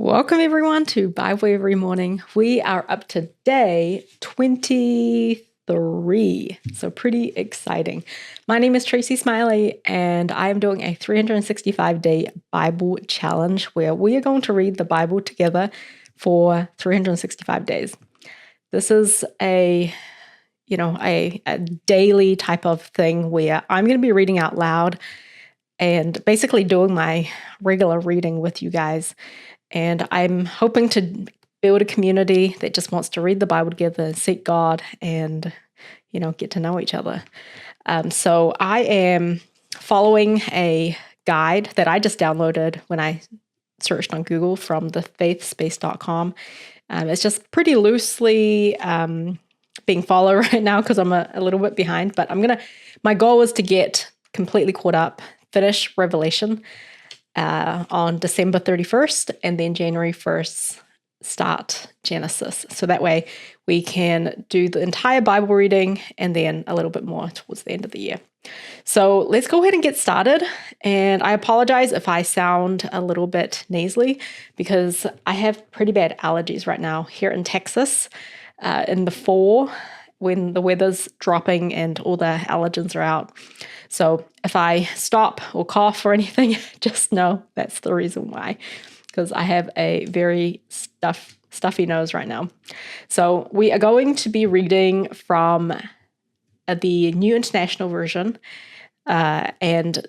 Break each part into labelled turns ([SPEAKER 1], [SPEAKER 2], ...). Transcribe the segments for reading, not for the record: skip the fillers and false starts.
[SPEAKER 1] Welcome everyone to Bible Every Morning. We are up to day 23, so pretty exciting. My name is Tracey Smiley, and I am doing a 365-day Bible challenge where we are going to read the Bible together for 365 days. This is a daily type of thing where I'm going to be reading out loud and basically doing my regular reading with you guys. And I'm hoping to build a community that just wants to read the Bible together, seek God, and, get to know each other. So I am following a guide that I just downloaded when I searched on Google from thefaithspace.com. It's just pretty loosely being followed right now because I'm a little bit behind, but my goal is to get completely caught up, finish Revelation on December 31st, and then January 1st, start Genesis. So that way we can do the entire Bible reading and then a little bit more towards the end of the year. So let's go ahead and get started. And I apologize if I sound a little bit nasally because I have pretty bad allergies right now here in Texas in the fall when the weather's dropping and all the allergens are out. So if I stop or cough or anything, just know that's the reason why, because I have a very stuffy nose right now. So we are going to be reading from the New International Version, and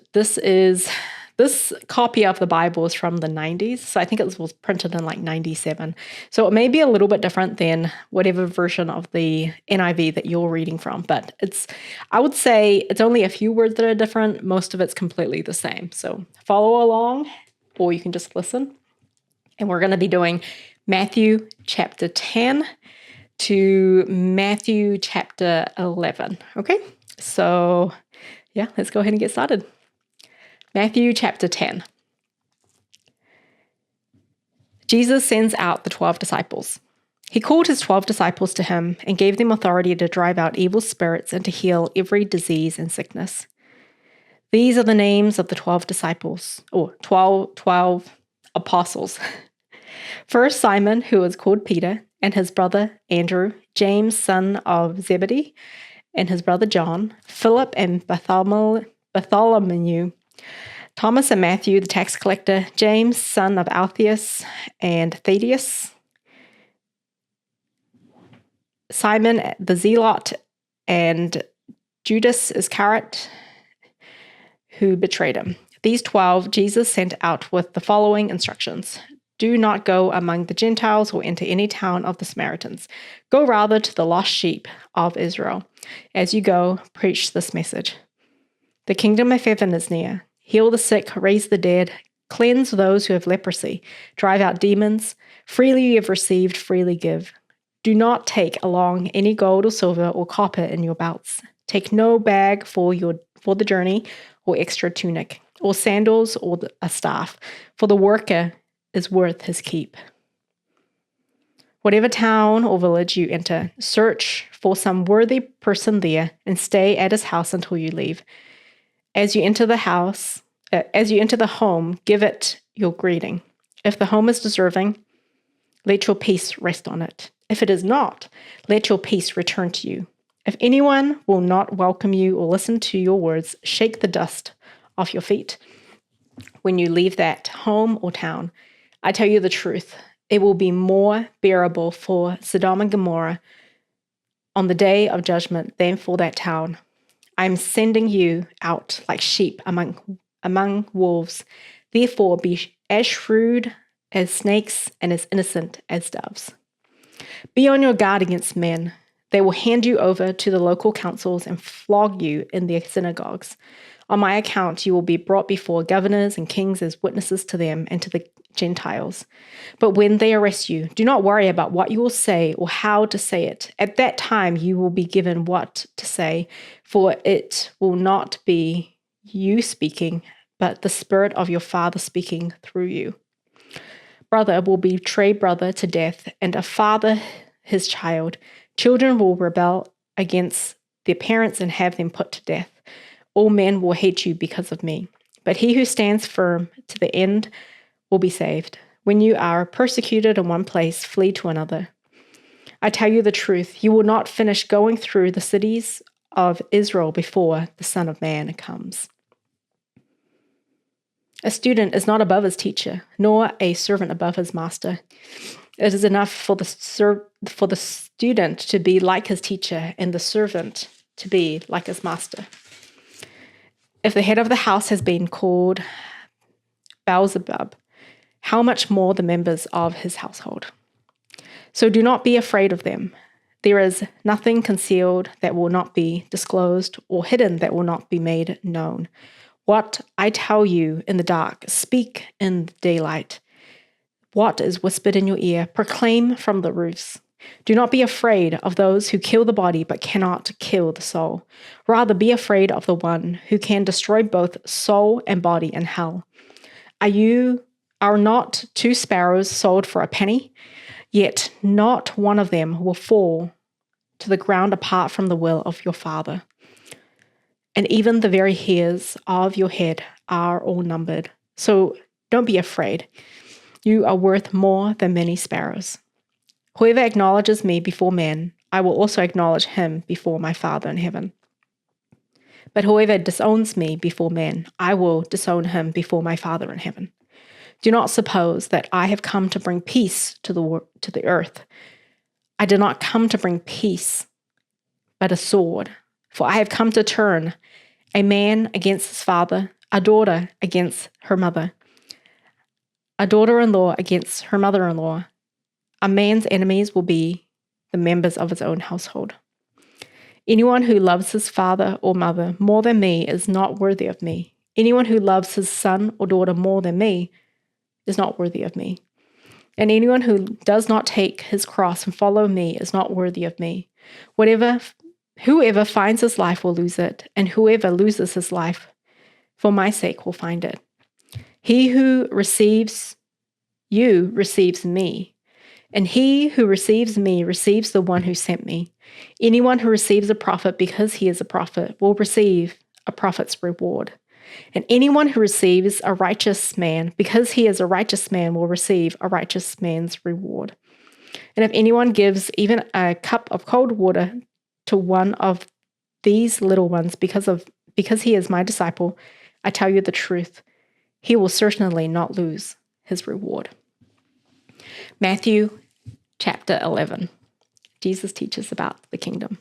[SPEAKER 1] this copy of the Bible is from the 90s. So I think it was printed in like 97. So it may be a little bit different than whatever version of the NIV that you're reading from. But I would say it's only a few words that are different. Most of it's completely the same. So follow along, or you can just listen. And we're going to be doing Matthew chapter 10 to Matthew chapter 11. Okay? So yeah, let's go ahead and get started. Matthew chapter 10. Jesus sends out the 12 disciples. He called his 12 disciples to him and gave them authority to drive out evil spirits and to heal every disease and sickness. These are the names of the 12 disciples, or 12 apostles. First, Simon, who was called Peter, and his brother Andrew, James, son of Zebedee, and his brother John, Philip and Bartholomew, Thomas and Matthew, the tax collector, James, son of Alphaeus and Thaddeus, Simon the Zealot, and Judas Iscariot, who betrayed him. These 12 Jesus sent out with the following instructions. Do not go among the Gentiles or enter any town of the Samaritans. Go rather to the lost sheep of Israel. As you go, preach this message. The kingdom of heaven is near. Heal the sick, raise the dead, cleanse those who have leprosy, drive out demons. Freely you have received, freely give. Do not take along any gold or silver or copper in your belts. Take no bag for the journey, or extra tunic, or sandals, or a staff, for the worker is worth his keep. Whatever town or village you enter, search for some worthy person there and stay at his house until you leave. As you enter the home, give it your greeting. If the home is deserving, let your peace rest on it. If it is not, let your peace return to you. If anyone will not welcome you or listen to your words, shake the dust off your feet when you leave that home or town. I tell you the truth, it will be more bearable for Sodom and Gomorrah on the day of judgment than for that town. I'm sending you out like sheep among wolves. Therefore, be as shrewd as snakes and as innocent as doves. Be on your guard against men. They will hand you over to the local councils and flog you in their synagogues. On my account, you will be brought before governors and kings as witnesses to them and to the Gentiles. But when they arrest you, do not worry about what you will say or how to say it. At that time, you will be given what to say, for it will not be you speaking, but the Spirit of your Father speaking through you. Brother will betray brother to death, and a father his child. Children will rebel against their parents and have them put to death. All men will hate you because of me, but he who stands firm to the end will be saved. When you are persecuted in one place, flee to another. I tell you the truth, you will not finish going through the cities of Israel before the Son of Man comes. A student is not above his teacher, nor a servant above his master. It is enough for the student to be like his teacher and the servant to be like his master. If the head of the house has been called Beelzebub, how much more the members of his household? So do not be afraid of them. There is nothing concealed that will not be disclosed, or hidden that will not be made known. What I tell you in the dark, speak in the daylight. What is whispered in your ear, proclaim from the roofs. Do not be afraid of those who kill the body but cannot kill the soul. Rather, be afraid of the one who can destroy both soul and body in hell. Are not 2 sparrows sold for a penny? Yet not one of them will fall to the ground apart from the will of your Father. And even the very hairs of your head are all numbered. So don't be afraid. You are worth more than many sparrows. Whoever acknowledges me before men, I will also acknowledge him before my Father in heaven. But whoever disowns me before men, I will disown him before my Father in heaven. Do not suppose that I have come to bring peace to the earth. I did not come to bring peace, but a sword. For I have come to turn a man against his father, a daughter against her mother, a daughter-in-law against her mother-in-law. A man's enemies will be the members of his own household. Anyone who loves his father or mother more than me is not worthy of me. Anyone who loves his son or daughter more than me is not worthy of me. And anyone who does not take his cross and follow me is not worthy of me. Whoever finds his life will lose it, and whoever loses his life for my sake will find it. He who receives you receives me, and he who receives me receives the one who sent me. Anyone who receives a prophet because he is a prophet will receive a prophet's reward. And anyone who receives a righteous man because he is a righteous man will receive a righteous man's reward. And if anyone gives even a cup of cold water to one of these little ones because he is my disciple, I tell you the truth, he will certainly not lose his reward. Matthew chapter 11. Jesus teaches about the kingdom.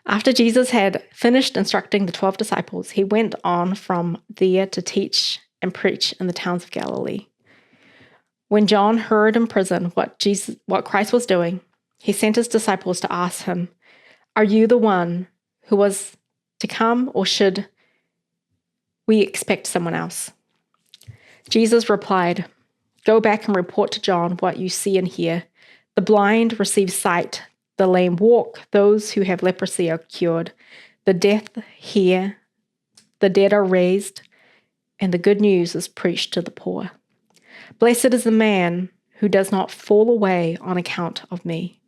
[SPEAKER 1] After Jesus had finished instructing the 12 disciples, he went on from there to teach and preach in the towns of Galilee. When John heard in prison what Christ was doing, he sent his disciples to ask him, "Are you the one who was to come, or should we expect someone else?" Jesus replied, "Go back and report to John what you see and hear. The blind receive sight, the lame walk, those who have leprosy are cured, the deaf hear, the dead are raised, and the good news is preached to the poor. Blessed is the man who does not fall away on account of me."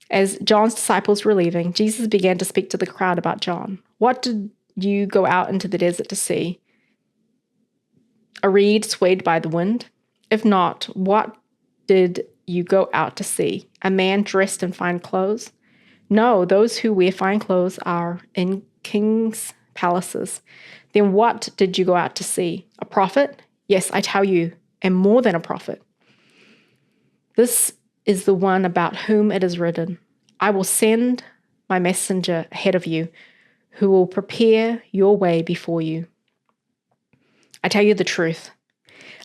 [SPEAKER 1] As John's disciples were leaving, Jesus began to speak to the crowd about John. "What did you go out into the desert to see? A reed swayed by the wind? If not, what did you go out to see? A man dressed in fine clothes? No, those who wear fine clothes are in kings' palaces. Then what did you go out to see? A prophet? Yes, I tell you, and more than a prophet. This is the one about whom it is written, 'I will send my messenger ahead of you, who will prepare your way before you.' I tell you the truth.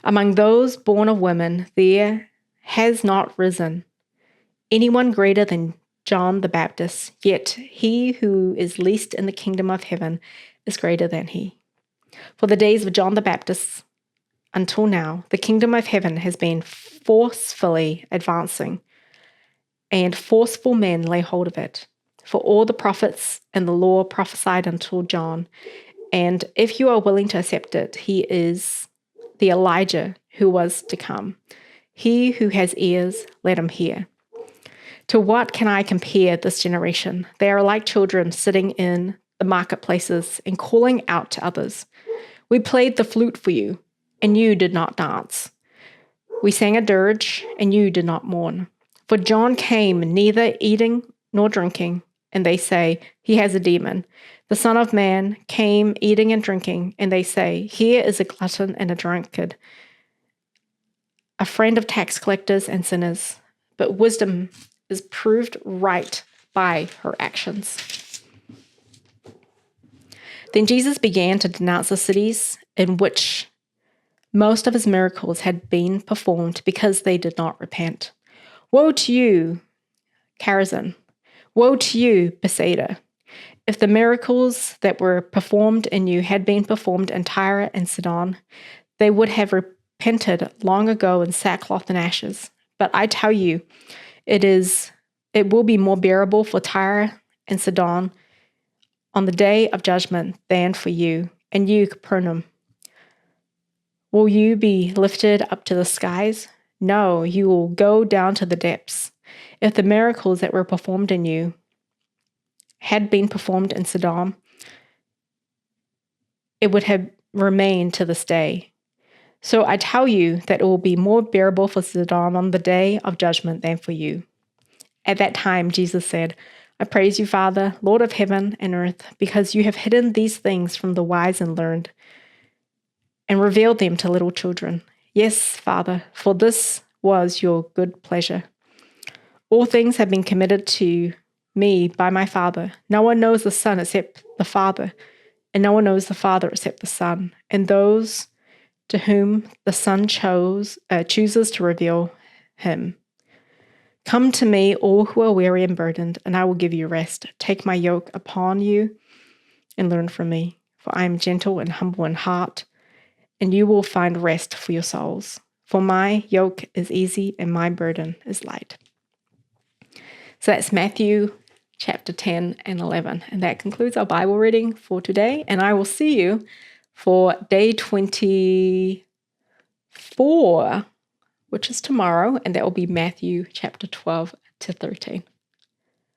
[SPEAKER 1] Among those born of women, there has not risen anyone greater than John the Baptist, yet he who is least in the kingdom of heaven is greater than he. For the days of John the Baptist until now, the kingdom of heaven has been forcefully advancing, and forceful men lay hold of it. For all the prophets and the law prophesied until John, and if you are willing to accept it, he is the Elijah who was to come. He who has ears, let him hear. To what can I compare this generation? They are like children sitting in the marketplaces and calling out to others. We played the flute for you, and you did not dance. We sang a dirge, and you did not mourn. For John came neither eating nor drinking, and they say, he has a demon. The Son of Man came eating and drinking, and they say, here is a glutton and a drunkard, a friend of tax collectors and sinners. But wisdom is proved right by her actions. Then Jesus began to denounce the cities in which most of his miracles had been performed because they did not repent. Woe to you, Chorazin! Woe to you, Bethsaida! If the miracles that were performed in you had been performed in Tyre and Sidon, they would have repented long ago in sackcloth and ashes. But I tell you, it will be more bearable for Tyre and Sidon on the day of judgment than for you. And you, Capernaum, will you be lifted up to the skies? No, you will go down to the depths. If the miracles that were performed in you had been performed in Sodom, it would have remained to this day. So I tell you that it will be more bearable for Sodom on the day of judgment than for you. At that time, Jesus said, I praise you, Father, Lord of heaven and earth, because you have hidden these things from the wise and learned and revealed them to little children. Yes, Father, for this was your good pleasure. All things have been committed to me by my Father. No one knows the Son except the Father, and no one knows the Father except the Son, and those to whom the Son chooses to reveal him. Come to me, all who are weary and burdened, and I will give you rest. Take my yoke upon you and learn from me, for I am gentle and humble in heart, and you will find rest for your souls. For my yoke is easy and my burden is light. So that's Matthew chapter 10 and 11. And that concludes our Bible reading for today. And I will see you for day 24, which is tomorrow. And that will be Matthew chapter 12 to 13.